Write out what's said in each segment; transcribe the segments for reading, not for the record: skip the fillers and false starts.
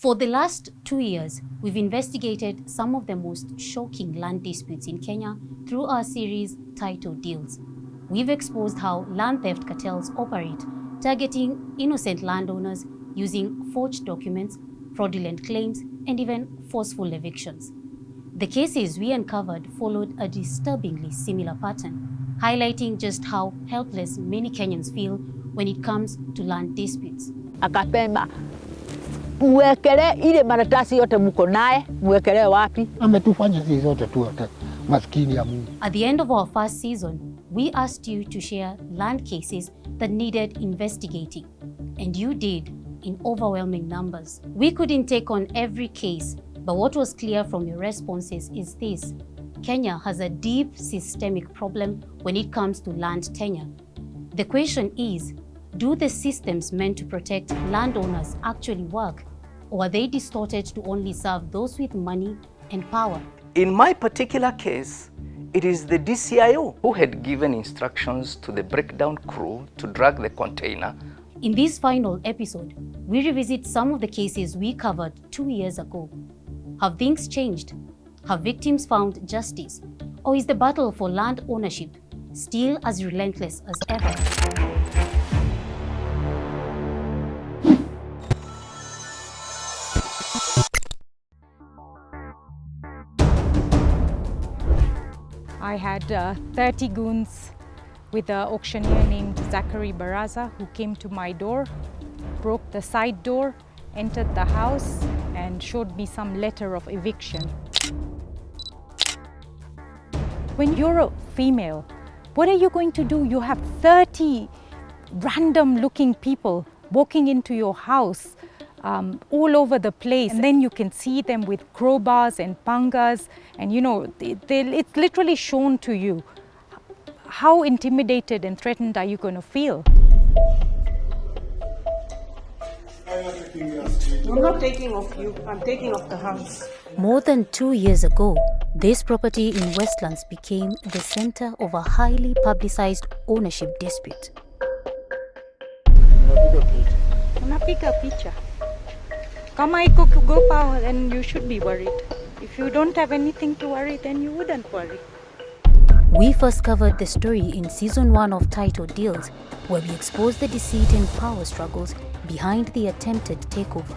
For the last 2 years, we've investigated some of the most shocking land disputes in Kenya through our series titled Deals. We've exposed how land theft cartels operate, targeting innocent landowners using forged documents, fraudulent claims, and even forceful evictions. The cases we uncovered followed a disturbingly similar pattern, highlighting just how helpless many Kenyans feel when it comes to land disputes. Akapema muwekele ile maratasi yote mko naye, muwekele wapi? Ametufanya sisi zote tu maskini ya Mungu. At the end of our first season, we asked you to share land cases that needed investigating, and you did in overwhelming numbers. We couldn't take on every case, but what was clear from your responses is this: Kenya has a deep systemic problem when it comes to land tenure. The question is, do the systems meant to protect landowners actually work, or are they distorted to only serve those with money and power? In my particular case, it is the DCIO who had given instructions to the breakdown crew to drag the container. In this final episode, we revisit some of the cases we covered 2 years ago. Have things changed? Have victims found justice? Or is the battle for land ownership still as relentless as ever? I had 30 goons with an auctioneer named Zachary Baraza who came to my door, broke the side door, entered the house and showed me some letter of eviction. When you're a female, what are you going to do? You have 30 random looking people walking into your house all over the place, and then you can see them with crowbars and pangas, and it's literally shown to you. How intimidated and threatened are you going to feel? I'm not taking off you, I'm taking off the house. More than 2 years ago, this property in Westlands became the center of a highly publicized ownership dispute. Unapiga picha. Kama iko kugopa, then you should be worried. If you don't have anything to worry, then you wouldn't worry. We first covered the story in season 1 of titled Deals, where we exposed the deceit and power struggles behind the attempted takeover.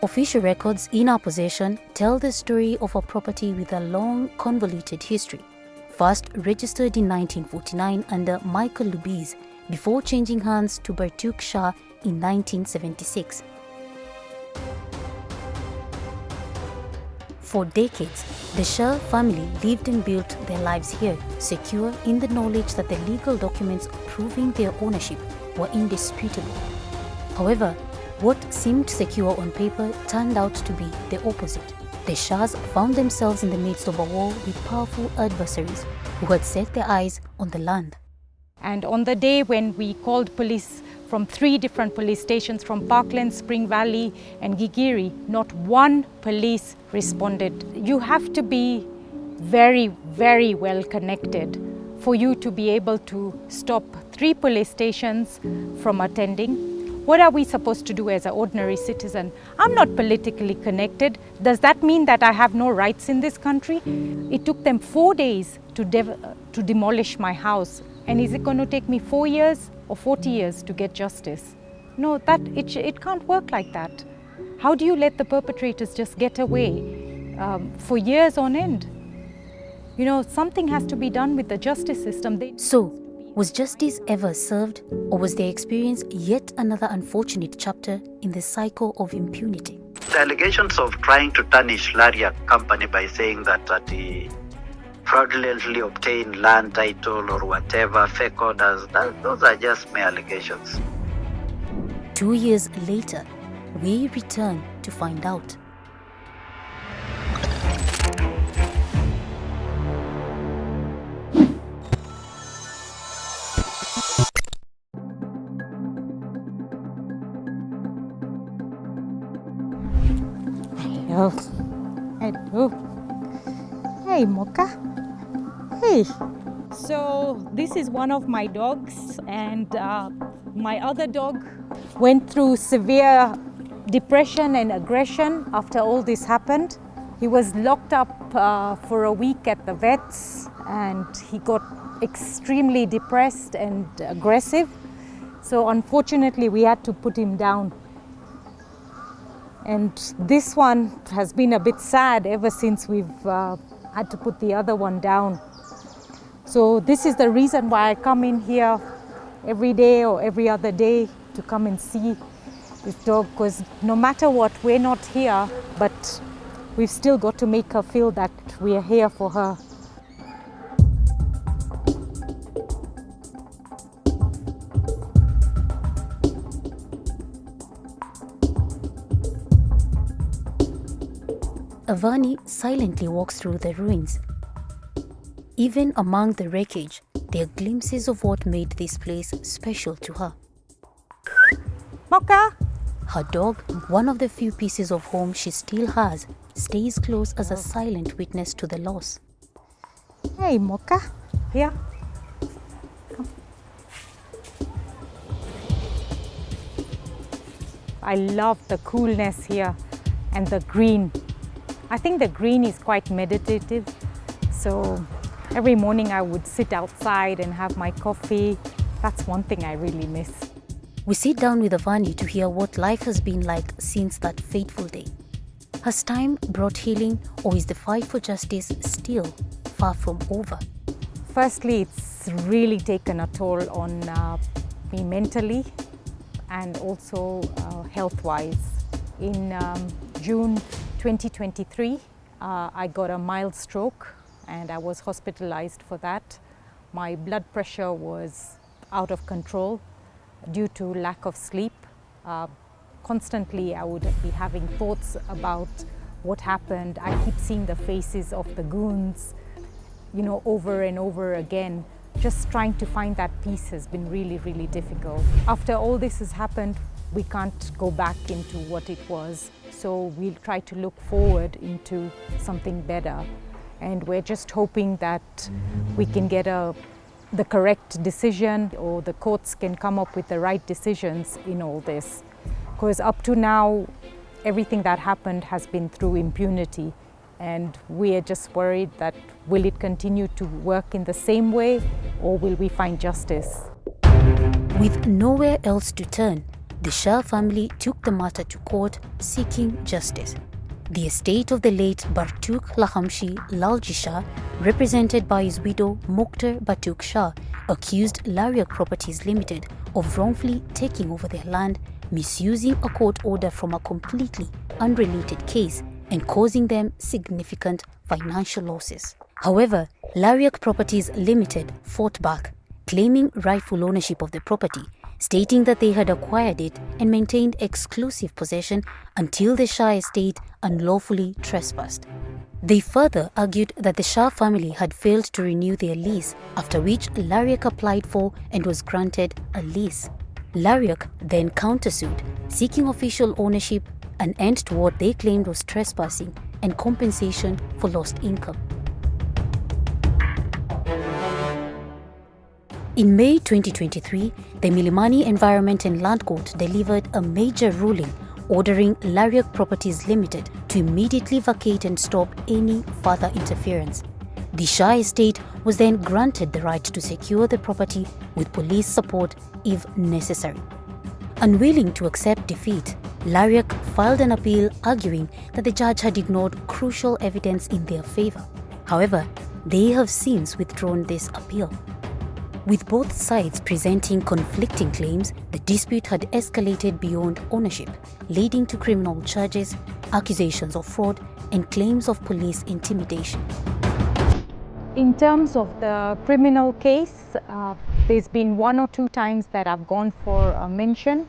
Official records in our possession tell the story of a property with a long, convoluted history. First registered in 1949 under Michael Lubiz, before changing hands to Bartuk Shah in 1976. For decades, the Shah family lived and built their lives here, secure in the knowledge that the legal documents proving their ownership were indisputable. However, what seemed secure on paper turned out to be the opposite. The Shahs found themselves in the midst of a war with powerful adversaries who had set their eyes on the land. And on the day when we called police from 3 different police stations from Parkland, Spring Valley and Gigiri, not one police responded. You have to be very, very well connected for you to be able to stop 3 police stations from attending. What are we supposed to do as an ordinary citizen? I'm not politically connected. Does that mean that I have no rights in this country? It took them 4 days to demolish my house. And is it going to take me 4 years or 40 years to get justice? No, it can't work like that. How do you let the perpetrators just get away for years on end? Something has to be done with the justice system. So, was justice ever served, or was their experience yet another unfortunate chapter in the cycle of impunity? The allegations of trying to tarnish Laria Company by saying that he fraudulently obtained land title or whatever, fake orders, those are just mere allegations. 2 years later, we return to find out. Hello. Hey, Mocha. Hey. So this is one of my dogs, and my other dog went through severe depression and aggression after all this happened. He was locked up for a week at the vets, and he got extremely depressed and aggressive. So unfortunately we had to put him down. And this one has been a bit sad ever since we've had to put the other one down. So this is the reason why I come in here every day or every other day to come and see this dog, because no matter what, we're not here, but we've still got to make her feel that we are here for her. Avani silently walks through the ruins. Even among the wreckage, there are glimpses of what made this place special to her. Mocha! Her dog, one of the few pieces of home she still has, stays close as a silent witness to the loss. Hey, Mocha. Here. Come. I love the coolness here and the green. I think the green is quite meditative. So every morning I would sit outside and have my coffee. That's one thing I really miss. We sit down with Avani to hear what life has been like since that fateful day. Has time brought healing, or is the fight for justice still far from over? Firstly, it's really taken a toll on me mentally and also health-wise. In June 2023, I got a mild stroke and I was hospitalized for that. My blood pressure was out of control due to lack of sleep. Constantly I would be having thoughts about what happened. I keep seeing the faces of the goons, over and over again. Just trying to find that peace has been really, really difficult. After all this has happened, we can't go back into what it was. So we'll try to look forward into something better. And we're just hoping that we can get the correct decision, or the courts can come up with the right decisions in all this. Because up to now, everything that happened has been through impunity. And we are just worried that will it continue to work in the same way, or will we find justice? With nowhere else to turn, the Shah family took the matter to court seeking justice. The estate of the late Bartuk Lahamshi Lalji Shah, represented by his widow Mukhtar Batuk Shah, accused Lariak Properties Limited of wrongfully taking over their land, misusing a court order from a completely unrelated case, and causing them significant financial losses. However, Lariak Properties Limited fought back, claiming rightful ownership of the property, stating that they had acquired it and maintained exclusive possession until the Shah estate unlawfully trespassed. They further argued that the Shah family had failed to renew their lease, after which Lariak applied for and was granted a lease. Lariak then countersued, seeking official ownership, an end to what they claimed was trespassing, and compensation for lost income. In May 2023, the Milimani Environment and Land Court delivered a major ruling ordering Lariak Properties Limited to immediately vacate and stop any further interference. The Shah estate was then granted the right to secure the property with police support if necessary. Unwilling to accept defeat, Lariak filed an appeal arguing that the judge had ignored crucial evidence in their favor. However, they have since withdrawn this appeal. With both sides presenting conflicting claims, the dispute had escalated beyond ownership, leading to criminal charges, accusations of fraud, and claims of police intimidation. In terms of the criminal case, there's been 1 or 2 times that I've gone for a mention,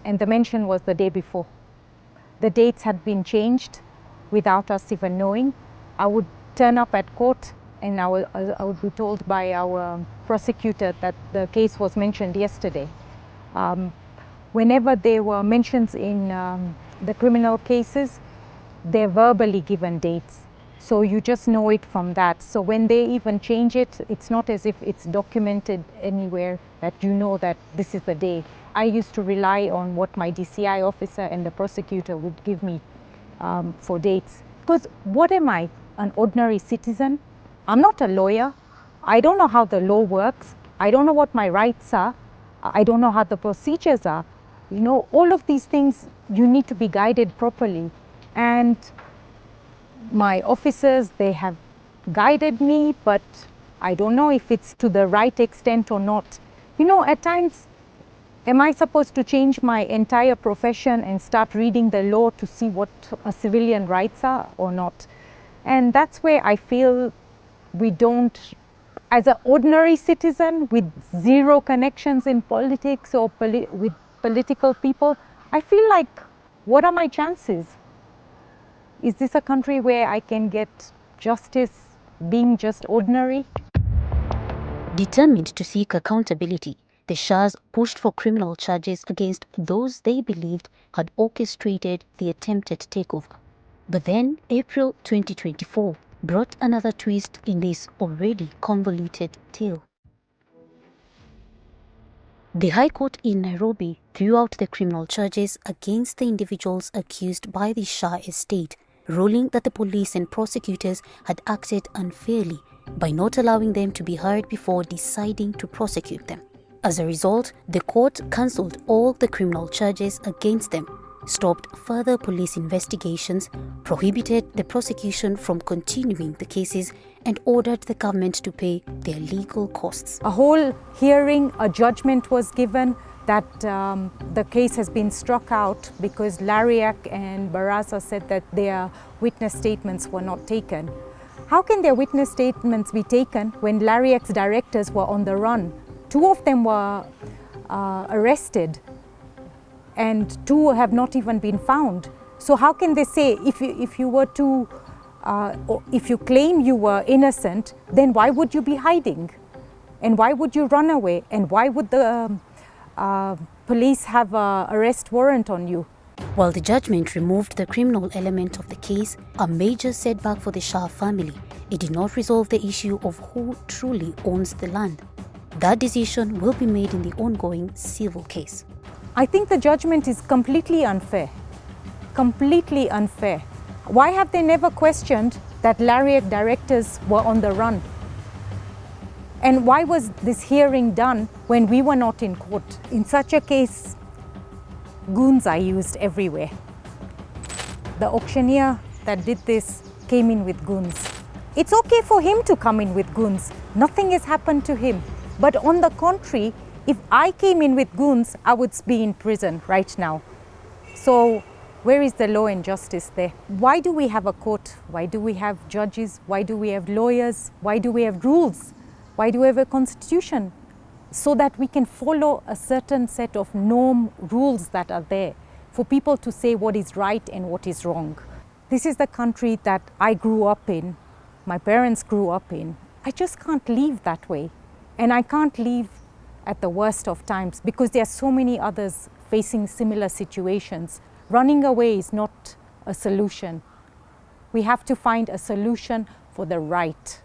and the mention was the day before. The dates had been changed without us even knowing. I would turn up at court and I would be told by our prosecutor that the case was mentioned yesterday. Whenever there were mentions in the criminal cases, they're verbally given dates. So you just know it from that. So when they even change it, it's not as if it's documented anywhere that you know that this is the day. I used to rely on what my DCI officer and the prosecutor would give me for dates. Because what am I? An ordinary citizen? I'm not a lawyer. I don't know how the law works. I don't know what my rights are. I don't know how the procedures are. You know, all of these things, you need to be guided properly. And my officers, they have guided me, but I don't know if it's to the right extent or not. You know, at times, am I supposed to change my entire profession and start reading the law to see what a civilian rights are or not? And that's where I feel we don't, as an ordinary citizen with zero connections in politics or with political people, I feel like, what are my chances? Is this a country where I can get justice being just ordinary? Determined to seek accountability, the Shahs pushed for criminal charges against those they believed had orchestrated the attempted takeover. But then April 2024 brought another twist in this already convoluted tale. The High Court in Nairobi threw out the criminal charges against the individuals accused by the Shah estate, ruling that the police and prosecutors had acted unfairly by not allowing them to be heard before deciding to prosecute them. As a result, the court cancelled all the criminal charges against them, stopped further police investigations, prohibited the prosecution from continuing the cases, and ordered the government to pay their legal costs. A whole hearing, a judgment was given that the case has been struck out because Lariak and Barasa said that their witness statements were not taken. How can their witness statements be taken when Lariak's directors were on the run? 2 of them were arrested and 2 have not even been found. So how can they say, if you claim you were innocent, then why would you be hiding? And why would you run away? And why would the police have an arrest warrant on you? While the judgment removed the criminal element of the case, a major setback for the Shah family, it did not resolve the issue of who truly owns the land. That decision will be made in the ongoing civil case. I think the judgment is completely unfair. Completely unfair. Why have they never questioned that Lariak directors were on the run? And why was this hearing done when we were not in court? In such a case, goons are used everywhere. The auctioneer that did this came in with goons. It's okay for him to come in with goons. Nothing has happened to him. But on the contrary, if I came in with goons, I would be in prison right now. So where is the law and justice there? Why do we have a court? Why do we have judges? Why do we have lawyers? Why do we have rules? Why do we have a constitution? So that we can follow a certain set of norm rules that are there for people to say what is right and what is wrong. This is the country that I grew up in, my parents grew up in. I just can't live that way. And I can't live at the worst of times because there are so many others facing similar situations. Running away is not a solution. We have to find a solution for the right.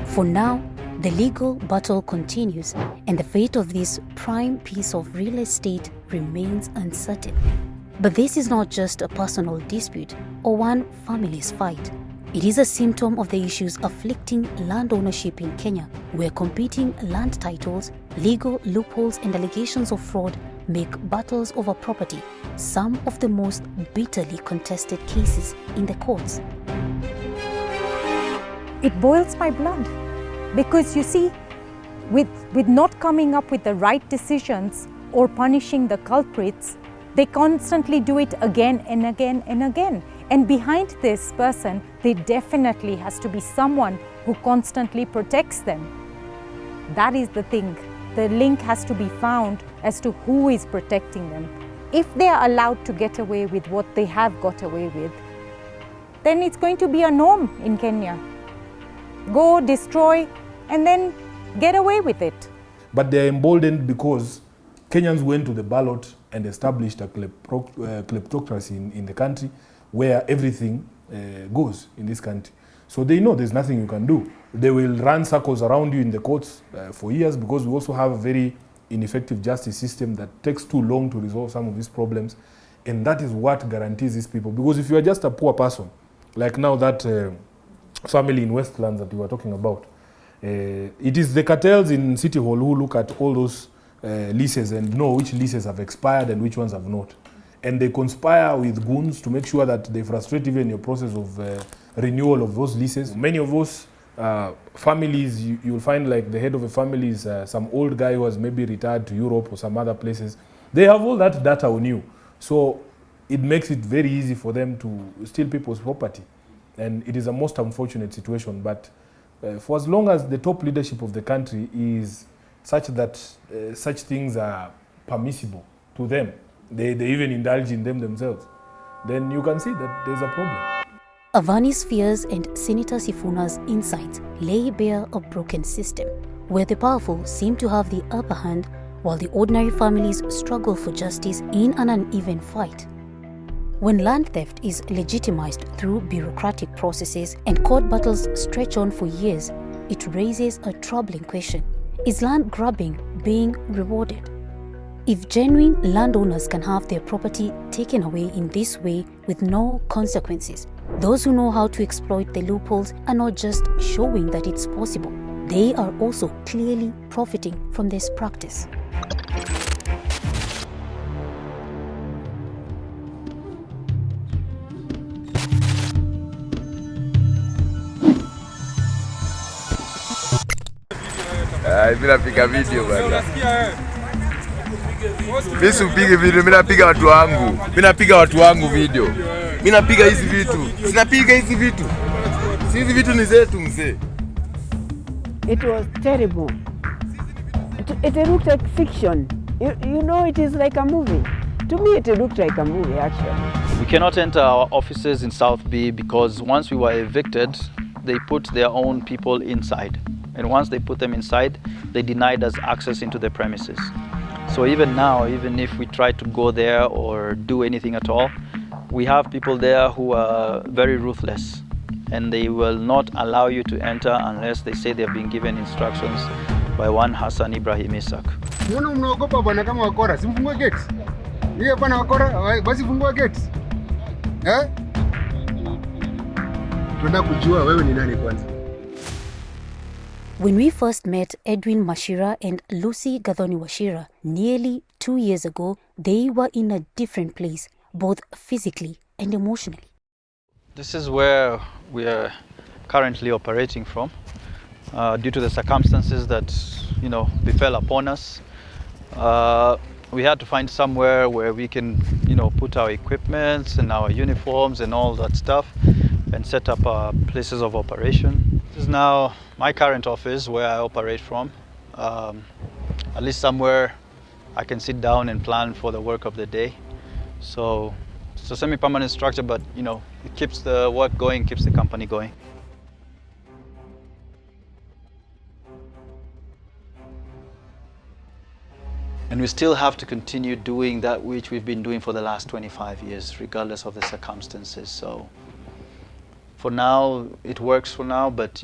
For now, the legal battle continues, and the fate of this prime piece of real estate remains uncertain. But this is not just a personal dispute or one family's fight. It is a symptom of the issues afflicting land ownership in Kenya, where competing land titles, legal loopholes, and allegations of fraud make battles over property some of the most bitterly contested cases in the courts. It boils my blood because you see, with not coming up with the right decisions or punishing the culprits, they constantly do it again and again and again. And behind this person, there definitely has to be someone who constantly protects them. That is the thing. The link has to be found as to who is protecting them. If they are allowed to get away with what they have got away with, then it's going to be a norm in Kenya. Go, destroy, and then get away with it. But they're emboldened because Kenyans went to the ballot and established a kleptocracy in the country where everything goes in this country. So they know there's nothing you can do. They will run circles around you in the courts for years, because we also have a very ineffective justice system that takes too long to resolve some of these problems. And that is what guarantees these people. Because if you are just a poor person, like now that family in Westlands that you were talking about, it is the cartels in City Hall who look at all those leases and know which leases have expired and which ones have not. And they conspire with goons to make sure that they frustrate even your process of renewal of those leases. Many of those families, you'll find like the head of a family is some old guy who has maybe retired to Europe or some other places. They have all that data on you. So it makes it very easy for them to steal people's property. And it is a most unfortunate situation. But for as long as the top leadership of the country is such that such things are permissible to them, they even indulge in them themselves, then you can see that there's a problem. Avani's fears and Senator Sifuna's insights lay bare a broken system, where the powerful seem to have the upper hand while the ordinary families struggle for justice in an uneven fight. When land theft is legitimized through bureaucratic processes and court battles stretch on for years, it raises a troubling question. Is land grabbing being rewarded? If genuine landowners can have their property taken away in this way with no consequences, those who know how to exploit the loopholes are not just showing that it's possible, they are also clearly profiting from this practice. Mimi napiga video bwana. Mimi sipige video, mimi napiga watu wangu. Mimi napiga watu wangu video. Mimi napiga hizi vitu. Sinapiga hizi vitu. Si hizi vitu ni zetu mzee. It was terrible. It looked like fiction. You know, it is like a movie. To me, it looked like a movie, actually. We cannot enter our offices in South B because once we were evicted, they put their own people inside. And once they put them inside, they denied us access into the premises. So even now, even if we try to go there or do anything at all, we have people there who are very ruthless, and they will not allow you to enter unless they say they've been given instructions by one Hassan Ibrahim Isak. Mbona mnaogopa bwana kama wakora? Simfungue gate. Yeye bwana wakora, basi fungua gate. Tunataka kujua wewe ni nani kwanza. When we first met Edwin Mashira and Lucy Gathoni Washira nearly 2 years ago, they were in a different place, both physically and emotionally. This is where we are currently operating from, due to the circumstances that, befell upon us. We had to find somewhere where we can, put our equipment and our uniforms and all that stuff and set up our places of operation. This is now my current office where I operate from. At least somewhere I can sit down and plan for the work of the day. So it's a semi-permanent structure, but it keeps the work going, keeps the company going. And we still have to continue doing that which we've been doing for the last 25 years, regardless of the circumstances. So for now, it works for now, but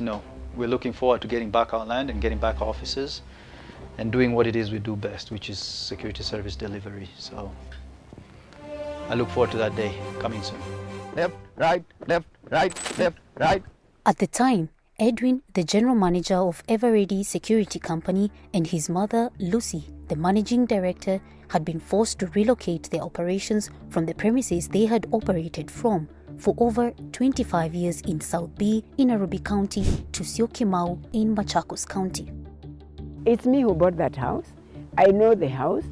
we're looking forward to getting back our land and getting back our offices and doing what it is we do best, which is security service delivery. So I look forward to that day coming soon. Left, right, left, right, left, right. At the time, Edwin, the general manager of Everready Security Company, and his mother, Lucy, the managing director, had been forced to relocate their operations from the premises they had operated from for over 25 years in South B in Nairobi County to Syokimau in Machakos County. It's me who bought that house. I know the house.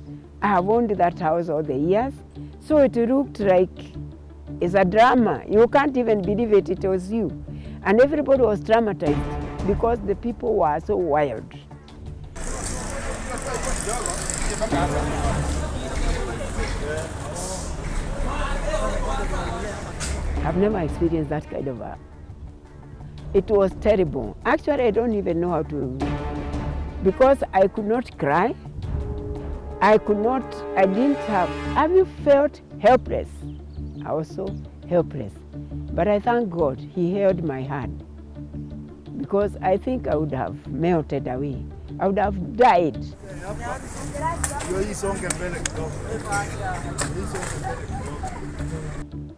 I have owned that house all the years. So it looked like it's a drama. You can't even believe it, it was you. And everybody was traumatized because the people were so wild. I've never experienced that kind of it was terrible. Actually, I don't even know how to, because I could not cry. I didn't have you felt helpless? I was so helpless. But I thank God he held my hand, because I think I would have melted away. I would have died.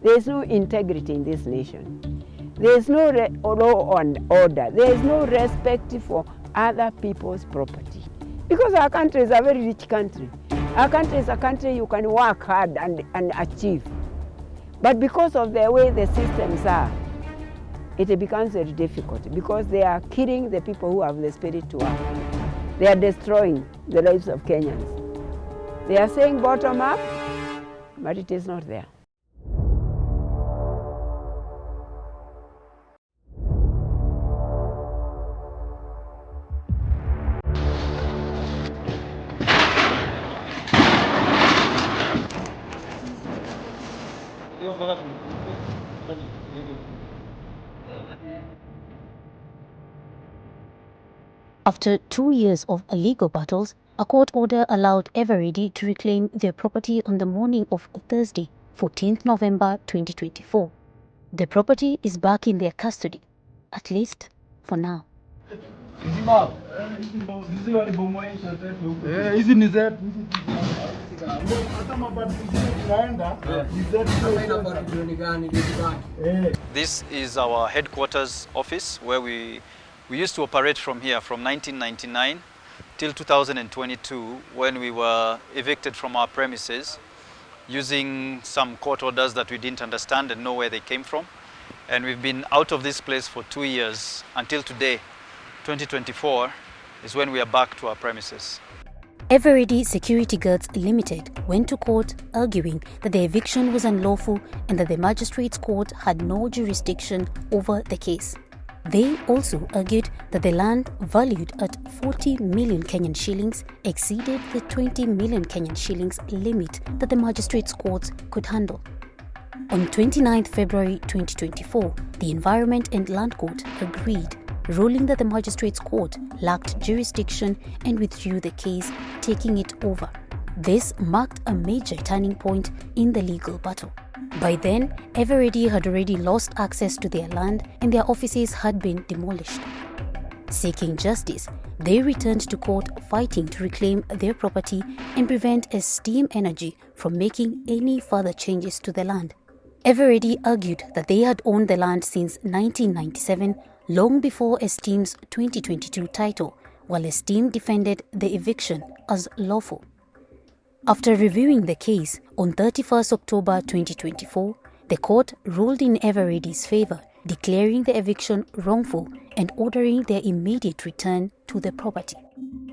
There is no integrity in this nation. There is no law and order. There is no respect for other people's property. Because our country is a very rich country. Our country is a country you can work hard and achieve. But because of the way the systems are, it becomes very difficult, because they are killing the people who have the spirit to work. They are destroying the lives of Kenyans. They are saying bottom up, but it is not there. After 2 years of legal battles, a court order allowed Eveready to reclaim their property on the morning of Thursday, 14th November 2024. The property is back in their custody, at least for now. This is our headquarters office, where we used to operate from here from 1999 till 2022, when we were evicted from our premises using some court orders that we didn't understand and know where they came from. And we've been out of this place for 2 years until today, 2024, is when we are back to our premises. Eveready Security Guards Limited went to court arguing that the eviction was unlawful and that the magistrate's court had no jurisdiction over the case. They also argued that the land, valued at 40 million Kenyan shillings, exceeded the 20 million Kenyan shillings limit that the magistrate's courts could handle. On 29 February 2024, the Environment and Land Court agreed, ruling that the magistrate's court lacked jurisdiction and withdrew the case, taking it over. This marked a major turning point in the legal battle. By then, Eveready had already lost access to their land and their offices had been demolished. Seeking justice, they returned to court fighting to reclaim their property and prevent Esteem Energy from making any further changes to the land. Eveready argued that they had owned the land since 1997, long before Esteem's 2022 title, while Esteem defended the eviction as lawful. After reviewing the case, on 31st October 2024, the court ruled in Eveready's favor, declaring the eviction wrongful and ordering their immediate return to the property.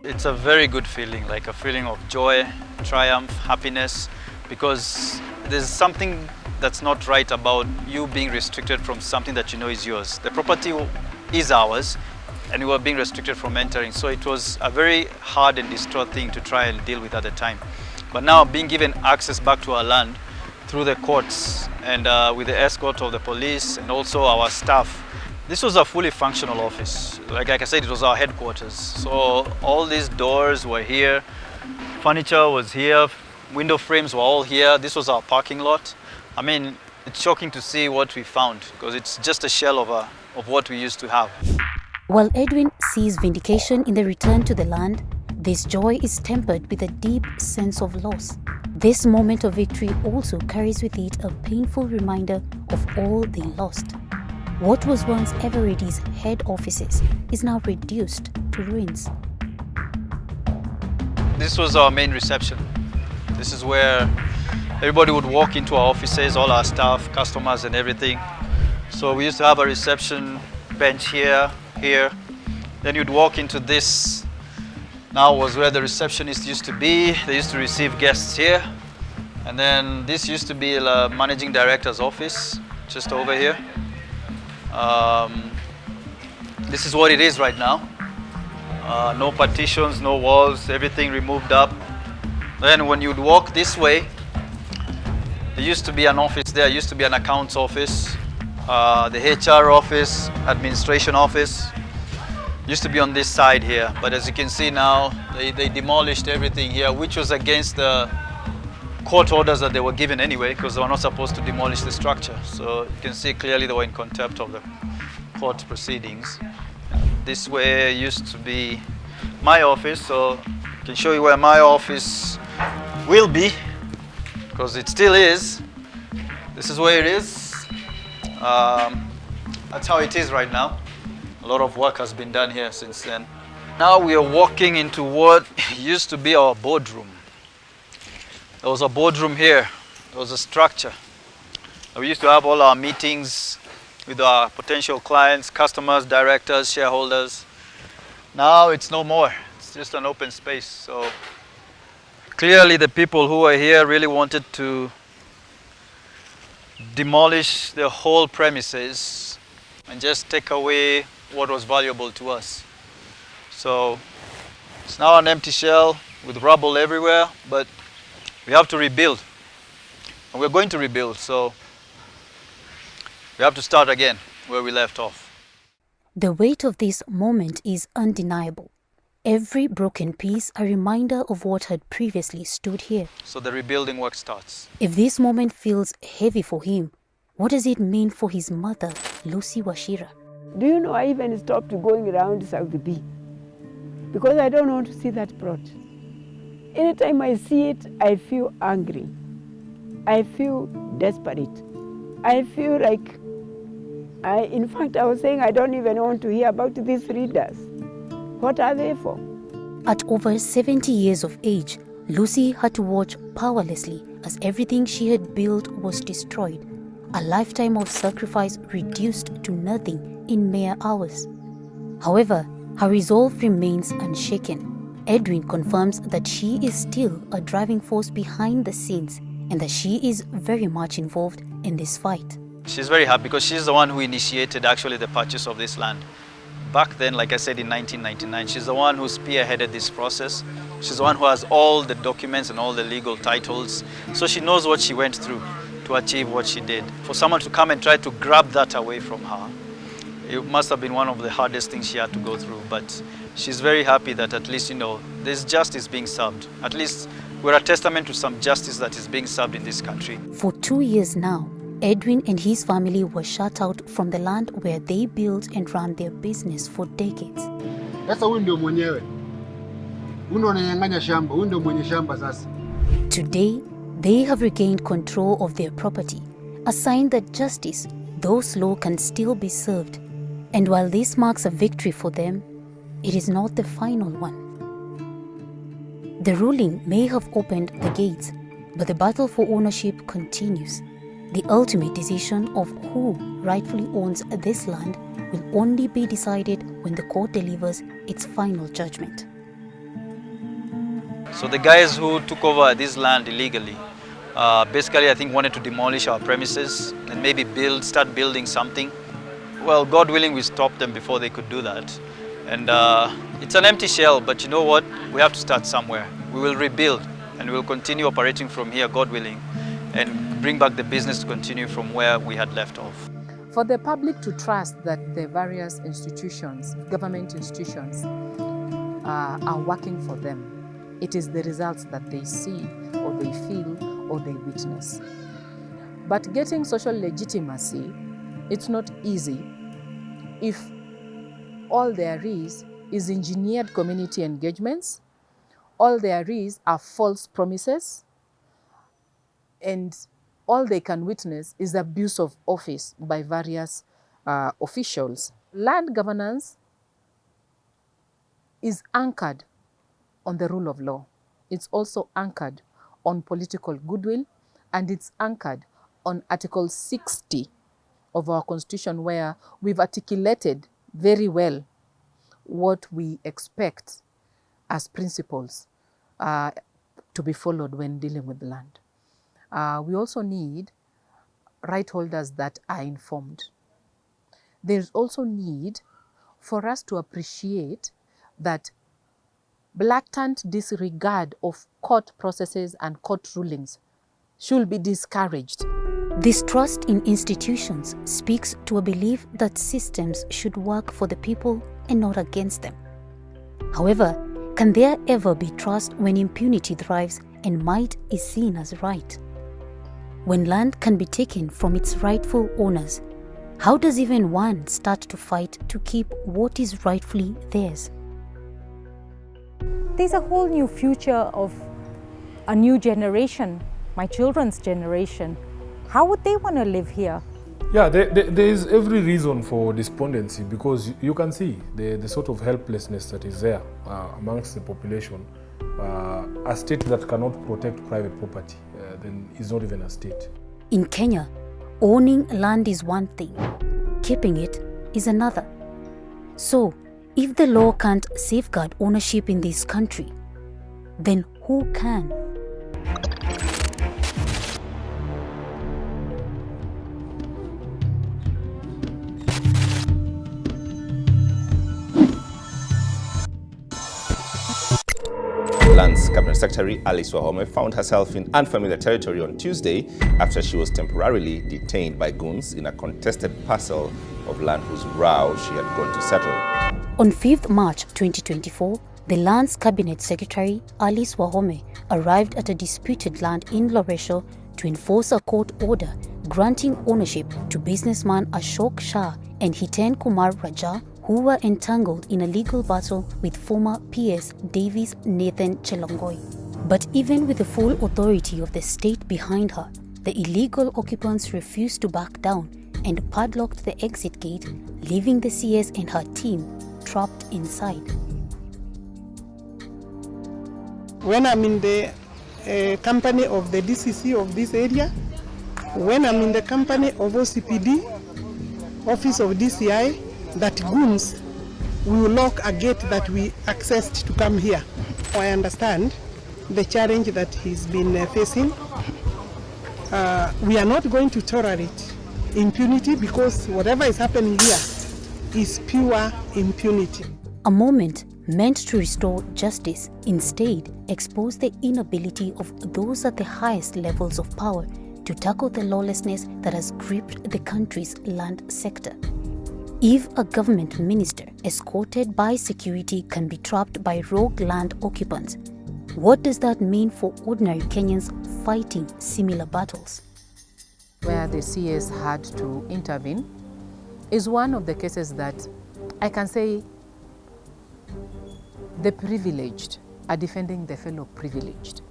It's a very good feeling, like a feeling of joy, triumph, happiness, because there's something that's not right about you being restricted from something that you know is yours. The property is ours, and we were being restricted from entering. So it was a very hard and distraught thing to try and deal with at the time. But now being given access back to our land through the courts and with the escort of the police and also our staff, this was a fully functional office. Like I said, it was our headquarters. So all these doors were here, furniture was here, window frames were all here. This was our parking lot. I mean, it's shocking to see what we found, because it's just a shell of what we used to have. While Edwin sees vindication in the return to the land, this joy is tempered with a deep sense of loss. This moment of victory also carries with it a painful reminder of all they lost. What was once Eveready's head offices is now reduced to ruins. This was our main reception. This is where everybody would walk into our offices, all our staff, customers and everything. So we used to have a reception bench here. Then you'd walk into this. Now was where the receptionist used to be. They used to receive guests here. And then this used to be the managing director's office, just over here. This is what it is right now. No partitions, no walls, everything removed up. Then when you'd walk this way, there used to be an office there, used to be an accounts office, the HR office, administration office. Used to be on this side here, but as you can see now, they demolished everything here, which was against the court orders that they were given anyway, because they were not supposed to demolish the structure. So you can see clearly they were in contempt of the court proceedings. This way used to be my office, so I can show you where my office will be, because it still is. This is where it is. That's how it is right now. A lot of work has been done here since then. Now we are walking into what used to be our boardroom. There was a boardroom here. There was a structure. We used to have all our meetings with our potential clients, customers, directors, shareholders. Now it's no more. It's just an open space. So clearly the people who were here really wanted to demolish the whole premises and just take away what was valuable to us. So it's now an empty shell with rubble everywhere, but we have to rebuild. And we're going to rebuild, so we have to start again where we left off. The weight of this moment is undeniable. Every broken piece a reminder of what had previously stood here. So the rebuilding work starts. If this moment feels heavy for him, what does it mean for his mother, Lucy Wachira? Do you know, I even stopped going around South B because I don't want to see that plot. Anytime I see it, I feel angry. I feel desperate. I feel like, in fact, I was saying I don't even want to hear about these readers. What are they for? At over 70 years of age, Lucy had to watch powerlessly as everything she had built was destroyed. A lifetime of sacrifice reduced to nothing in mere hours. However, her resolve remains unshaken. Edwin confirms that she is still a driving force behind the scenes and that she is very much involved in this fight. She's very happy because she's the one who initiated actually the purchase of this land. Back then, like I said, in 1999, she's the one who spearheaded this process. She's the one who has all the documents and all the legal titles. So she knows what she went through to achieve what she did. For someone to come and try to grab that away from her, it must have been one of the hardest things she had to go through. But she's very happy that at least, there's justice being served. At least we're a testament to some justice that is being served in this country. For 2 years now, Edwin and his family were shut out from the land where they built and ran their business for decades. Sasa huyu ndio mwenyewe. Huyu ananyang'anya shamba, huyu ndio mwenye shamba sasa. Today, they have regained control of their property, a sign that justice, though slow, can still be served. And while this marks a victory for them, it is not the final one. The ruling may have opened the gates, but the battle for ownership continues. The ultimate decision of who rightfully owns this land will only be decided when the court delivers its final judgment. So the guys who took over this land illegally, basically I think wanted to demolish our premises and maybe start building something. Well, God willing, we stopped them before they could do that. And it's an empty shell, but you know what? We have to start somewhere. We will rebuild and we will continue operating from here, God willing, and bring back the business to continue from where we had left off. For the public to trust that the various institutions, government institutions, are working for them, it is the results that they see or they feel or they witness. But getting social legitimacy, it's not easy if all there is engineered community engagements, all there is are false promises, and all they can witness is abuse of office by various officials. Land governance is anchored on the rule of law. It's also anchored on political goodwill, and it's anchored on Article 60 of our Constitution, where we've articulated very well what we expect as principles to be followed when dealing with the land. We also need right holders that are informed. There's also need for us to appreciate that blatant disregard of court processes and court rulings should be discouraged. This trust in institutions speaks to a belief that systems should work for the people and not against them. However, can there ever be trust when impunity thrives and might is seen as right? When land can be taken from its rightful owners, how does even one start to fight to keep what is rightfully theirs? There's a whole new future of a new generation, my children's generation. How would they want to live here? Yeah, there is every reason for despondency, because you can see the sort of helplessness that is there amongst the population. A state that cannot protect private property then is not even a state. In Kenya, owning land is one thing, keeping it is another. So, if the law can't safeguard ownership in this country, then who can? Lands Cabinet Secretary Alice Wahome found herself in unfamiliar territory on Tuesday after she was temporarily detained by goons in a contested parcel of land whose row she had gone to settle. On 5th March 2024, the Lands Cabinet Secretary Alice Wahome arrived at a disputed land in Loresho to enforce a court order granting ownership to businessman Ashok Shah and Hiten Kumar Raja, who were entangled in a legal battle with former PS Davis Nathan Chelongoi. But even with the full authority of the state behind her, the illegal occupants refused to back down and padlocked the exit gate, leaving the CS and her team trapped inside. When I'm in the company of the DCC of this area, when I'm in the company of OCPD, Office of DCI, that goons will lock a gate that we accessed to come here. I understand the challenge that he's been facing. We are not going to tolerate impunity, because whatever is happening here is pure impunity. A moment meant to restore justice instead exposed the inability of those at the highest levels of power to tackle the lawlessness that has gripped the country's land sector. If a government minister escorted by security can be trapped by rogue land occupants, what does that mean for ordinary Kenyans fighting similar battles? Where the CS had to intervene is one of the cases that I can say the privileged are defending the fellow privileged.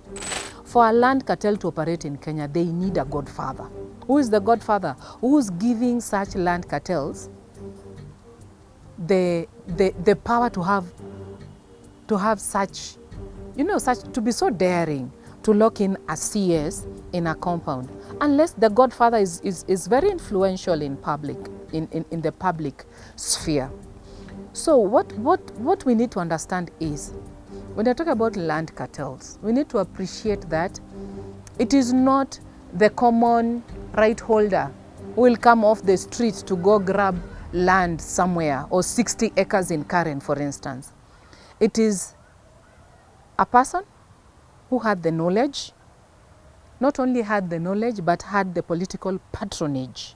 For a land cartel to operate in Kenya, they need a godfather. Who is the godfather? Who's giving such land cartels the power to have such, to be so daring to lock in a CS in a compound, unless the godfather is very influential in the public sphere. So what we need to understand is, when I talk about land cartels, we need to appreciate that it is not the common right holder who will come off the street to go grab land somewhere, or 60 acres in Karen, for instance. It is a person who had the knowledge, not only had the knowledge, but had the political patronage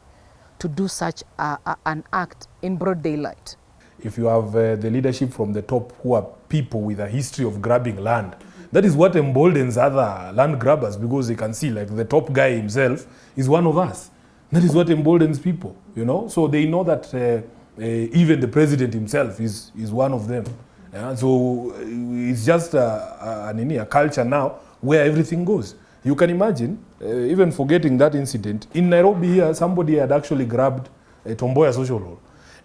to do such an act in broad daylight. If you have the leadership from the top who are people with a history of grabbing land, that is what emboldens other land grabbers, because they can see, like, the top guy himself is one of us. That is what emboldens people, So they know that even the president himself is one of them. So it's just a culture now where everything goes. You can imagine, even forgetting that incident, in Nairobi here, somebody had actually grabbed a Tomboya social hall.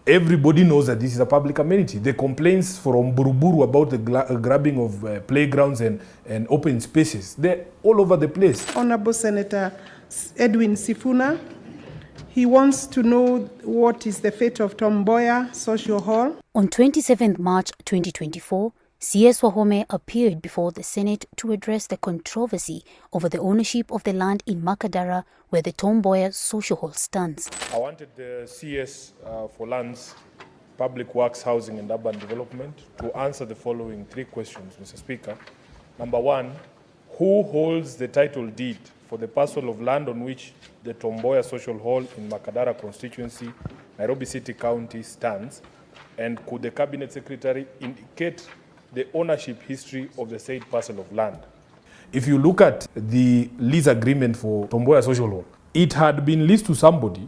Everybody knows that this is a public amenity. The complaints from Buruburu about the grabbing of playgrounds and open spaces, they're all over the place. Honorable Senator Edwin Sifuna, he wants to know what is the fate of Tomboya Social Hall. On 27th March 2024, CS Wahome appeared before the Senate to address the controversy over the ownership of the land in Makadara where the Tomboya Social Hall stands. I wanted the CS for Lands, Public Works, Housing and Urban Development to answer the following 3 questions, Mr. Speaker. Number 1, who holds the title deed for the parcel of land on which the Tomboya Social Hall in Makadara constituency, Nairobi City County stands? And could the cabinet secretary indicate the ownership history of the said parcel of land? If you look at the lease agreement for Tom Mboya Social Hall, it had been leased to somebody,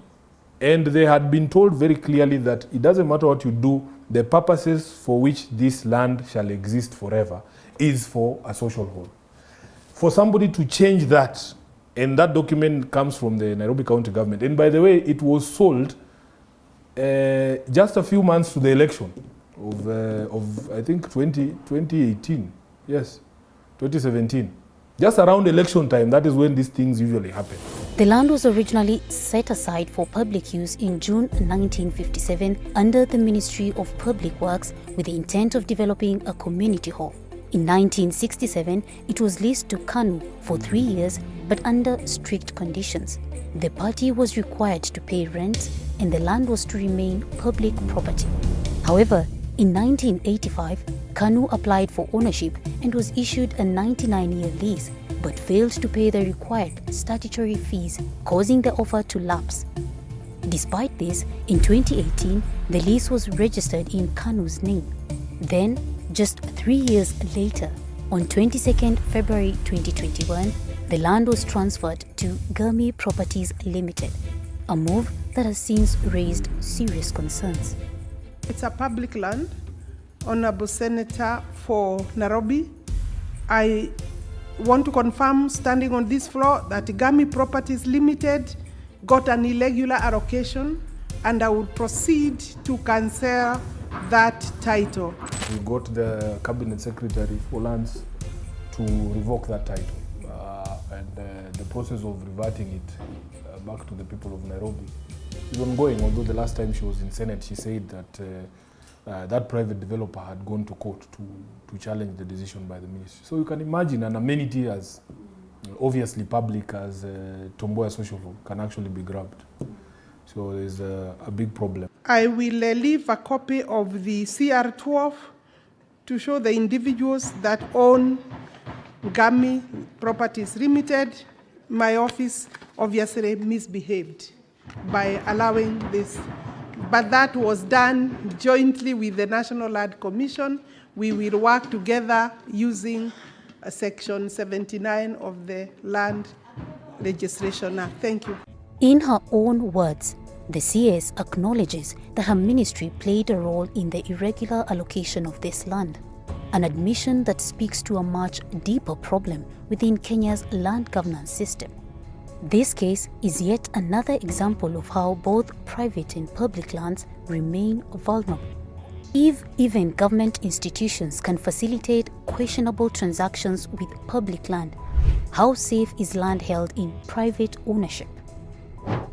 and they had been told very clearly that it doesn't matter what you do, the purposes for which this land shall exist forever is for a social hall. For somebody to change that, and that document comes from the Nairobi County government, and by the way, it was sold just a few months to the election of I think 2018, yes, 2017. Just around election time, that is when these things usually happen. The land was originally set aside for public use in June 1957 under the Ministry of Public Works with the intent of developing a community hall. In 1967, it was leased to KANU for 3 years, but under strict conditions. The party was required to pay rent and the land was to remain public property. However, in 1985, KANU applied for ownership and was issued a 99-year lease, but failed to pay the required statutory fees, causing the offer to lapse. Despite this, in 2018, the lease was registered in KANU's name. Then, just 3 years later, on 22nd February 2021, the land was transferred to Gami Properties Limited, a move that has since raised serious concerns. It's a public land. Honorable Senator for Nairobi, I want to confirm, standing on this floor, that Gami Properties Limited got an irregular allocation, and I will proceed to cancel that title. We got the Cabinet Secretary for Lands to revoke that title, and the process of reverting it back to the people of Nairobi is ongoing, although the last time she was in Senate, she said that that private developer had gone to court to challenge the decision by the ministry. So you can imagine an amenity as obviously public as Tom Mboya Social Hall can actually be grabbed. So there's a big problem. I will leave a copy of the CR12 to show the individuals that own Gami Properties Limited. My office obviously misbehaved by allowing this. But that was done jointly with the National Land Commission. We will work together using Section 79 of the Land Registration Act. Thank you. In her own words, the CS acknowledges that her ministry played a role in the irregular allocation of this land, an admission that speaks to a much deeper problem within Kenya's land governance system. This case is yet another example of how both private and public lands remain vulnerable. If even government institutions can facilitate questionable transactions with public land, how safe is land held in private ownership?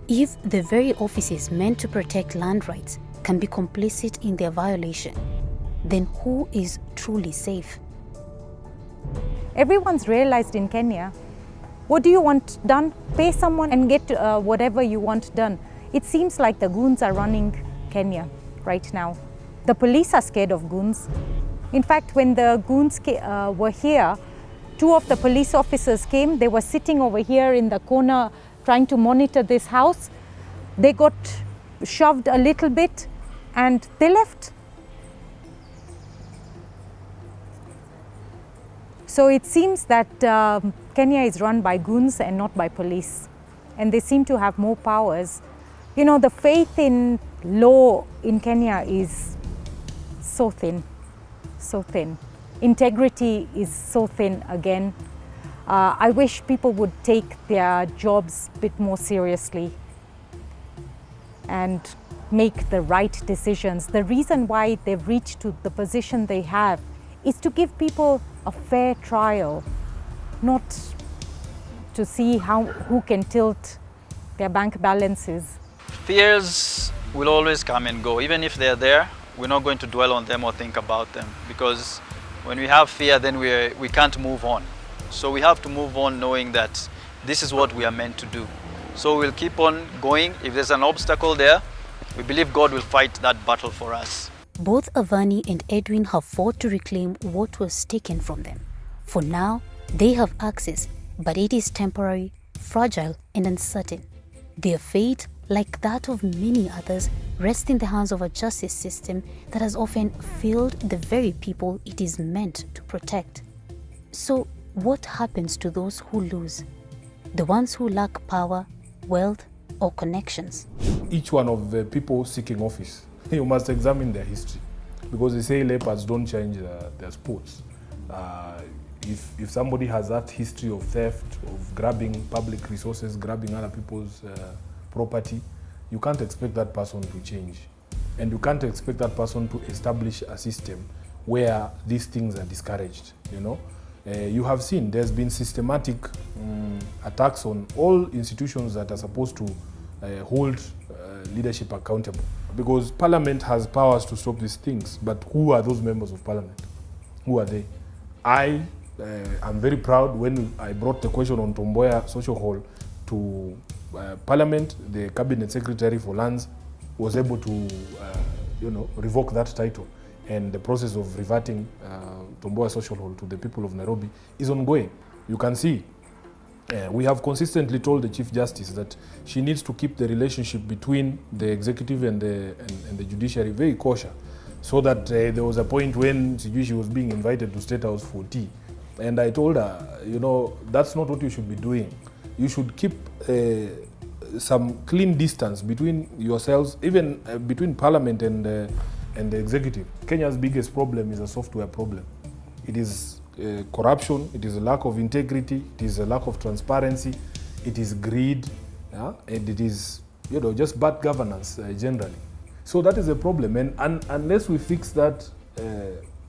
If the very offices meant to protect land rights can be complicit in their violation, then who is truly safe? Everyone's realized in Kenya, what do you want done? Pay someone and get whatever you want done. It seems like the goons are running Kenya right now. The police are scared of goons. In fact, when the goons were here, 2 of the police officers came. They were sitting over here in the corner trying to monitor this house. They got shoved a little bit and they left. So it seems that Kenya is run by goons and not by police, and they seem to have more powers. You know, the faith in law in Kenya is so thin, so thin. Integrity is so thin again. I wish people would take their jobs a bit more seriously and make the right decisions. The reason why they've reached to the position they have is to give people a fair trial, not to see who can tilt their bank balances. Fears will always come and go. Even if they're there, we're not going to dwell on them or think about them, because when we have fear, then we can't move on. So we have to move on knowing that this is what we are meant to do. So we'll keep on going. If there's an obstacle there, we believe God will fight that battle for us. Both Avani and Edwin have fought to reclaim what was taken from them. For now, they have access, but it is temporary, fragile, and uncertain. Their fate like that of many others, rests in the hands of a justice system that has often failed the very people it is meant to protect. So, what happens to those who lose? The ones who lack power, wealth, or connections? Each one of the people seeking office, you must examine their history, because they say leopards don't change their spots. If somebody has that history of theft, of grabbing public resources, grabbing other people's property, you can't expect that person to change. And you can't expect that person to establish a system where these things are discouraged, you know. You have seen there's been systematic attacks on all institutions that are supposed to hold leadership accountable. Because Parliament has powers to stop these things, but who are those members of Parliament? Who are they? I am very proud when I brought the question on Tomboya Social Hall to Parliament. The Cabinet Secretary for Lands was able to revoke that title, and the process of reverting Tomboya Social Hall to the people of Nairobi is ongoing. You can see we have consistently told the Chief Justice that she needs to keep the relationship between the executive and the judiciary very kosher, so that there was a point when she was being invited to State House for tea. And I told her, you know, that's not what you should be doing. You should keep some clean distance between yourselves, even between Parliament and the executive. Kenya's biggest problem is a software problem. It is corruption, it is a lack of integrity, it is a lack of transparency, it is greed, and it is, you know, just bad governance generally. So that is a problem, and unless we fix that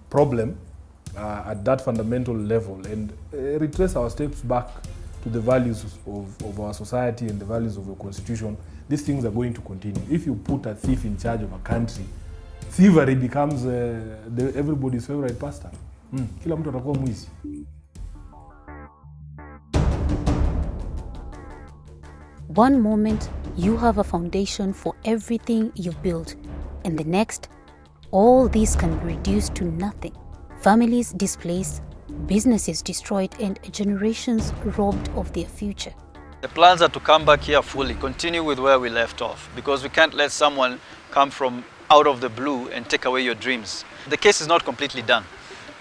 problem at that fundamental level and retrace our steps back to the values of our society and the values of the constitution, these things are going to continue. If you put a thief in charge of a country, thievery becomes everybody's favorite pastime. Kila mtu atakuwa mwizi. One moment, you have a foundation for everything you've built, and the next, all this can be reduced to nothing. Families displaced, businesses destroyed, and generations robbed of their future. The plans are to come back here fully, continue with where we left off, because we can't let someone come from out of the blue and take away your dreams. The case is not completely done.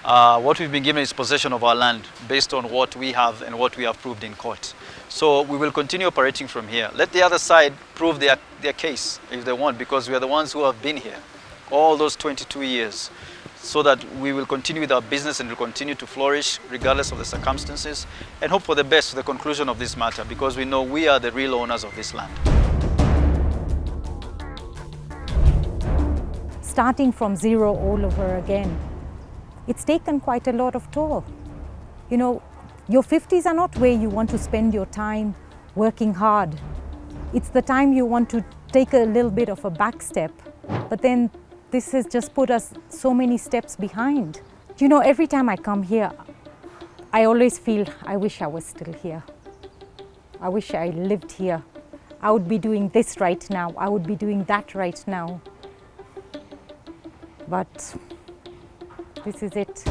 What we've been given is possession of our land based on what we have and what we have proved in court. So we will continue operating from here. Let the other side prove their case if they want, because we are the ones who have been here all those 22 years. So that we will continue with our business and will continue to flourish regardless of the circumstances, and hope for the best for the conclusion of this matter, because we know we are the real owners of this land. Starting from zero all over again, it's taken quite a lot of toll. You know, your 50s are not where you want to spend your time working hard. It's the time you want to take a little bit of a back step, but then this has just put us so many steps behind. You know, every time I come here, I always feel I wish I was still here. I wish I lived here. I would be doing this right now. I would be doing that right now. But this is it.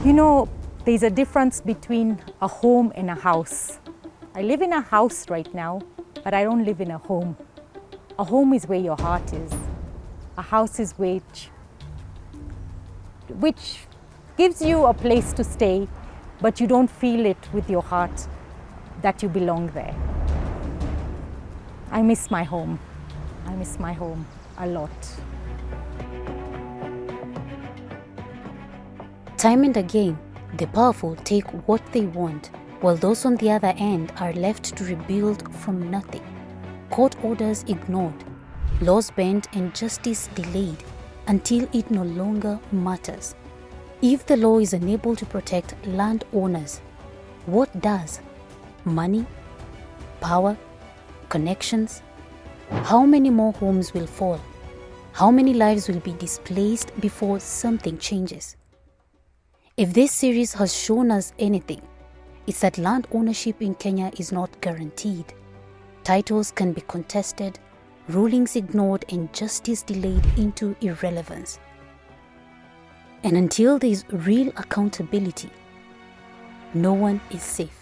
You know, there's a difference between a home and a house. I live in a house right now, but I don't live in a home. A home is where your heart is. A house is which gives you a place to stay, but you don't feel it with your heart that you belong there. I miss my home. I miss my home a lot. Time and again, the powerful take what they want, while those on the other end are left to rebuild from nothing. Court orders ignored, laws bent, and justice delayed until it no longer matters. If the law is unable to protect landowners, what does? Money? Power? Connections? How many more homes will fall? How many lives will be displaced before something changes? If this series has shown us anything, it's that land ownership in Kenya is not guaranteed. Titles can be contested, rulings ignored, and justice delayed into irrelevance. And until there is real accountability, no one is safe.